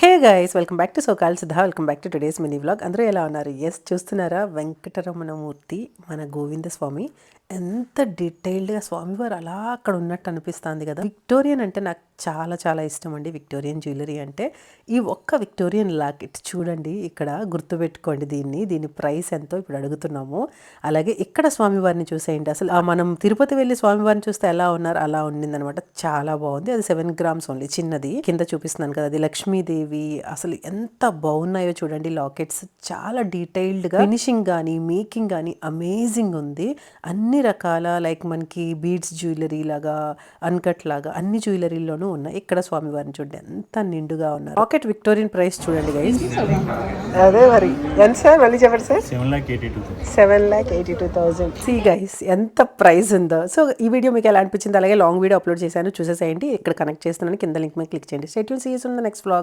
Hey guys, welcome back to SoCal Siddha. Welcome back to today's mini vlog. అందరూ ఎలా ఉన్నారు? Yes, చూస్తున్నారా? వెంకటరమణమూర్తి మన గోవింద స్వామి ఎంత డీటెయిల్డ్గా స్వామివారు అలా అక్కడ ఉన్నట్టు అనిపిస్తుంది కదా. విక్టోరియన్ అంటే నాకు చాలా చాలా ఇష్టం అండి. విక్టోరియన్ జ్యువెలరీ అంటే ఈ ఒక్క విక్టోరియన్ లాకెట్ చూడండి, ఇక్కడ గుర్తుపెట్టుకోండి. దీని ప్రైస్ ఎంతో ఇప్పుడు అడుగుతున్నాము. అలాగే ఇక్కడ స్వామివారిని చూసేయండి. అసలు మనం తిరుపతి వెళ్ళి స్వామివారిని చూస్తే ఎలా ఉన్నారు అలా ఉండింది అనమాట. చాలా బాగుంది. అది 7 grams ఓన్లీ, చిన్నది. కింద చూపిస్తున్నాను కదా, అది లక్ష్మీదేవి. అసలు ఎంత బాగున్నాయో చూడండి. లాకెట్స్ చాలా డీటెయిల్డ్గా ఫినిషింగ్ కానీ మేకింగ్ కానీ అమేజింగ్ ఉంది. అన్ని రకాల లైక్ మనకి బీడ్స్ జ్యువెలరీ లాగా, అన్కట్ లాగా అన్ని జ్యువెలరీలోనూ ఉన్నాయి. ఇక్కడ స్వామివారిని చూడండి ఎంత నిండుగా ఉన్నారు. లాకెట్ విక్టోరియన్ ప్రైస్ చూడండి గైస్. అదే మరి ఎంత సార్? మళ్ళీ చెప్పండి సార్. 7,82,000. సి గైస్ ఎంత ప్రైస్ ఉందో. సో ఈ వీడియో మీకు ఎలా అనిపించింది? అలాగే లాంగ్ వీడియో అప్లోడ్ చేశాను, చూసేసేయండి. ఇక్కడ కనెక్ట్ చేస్తున్నాను, కింద లింక్ మీద క్లిక్ చేయండి. Stay tune, see you soon the next vlog.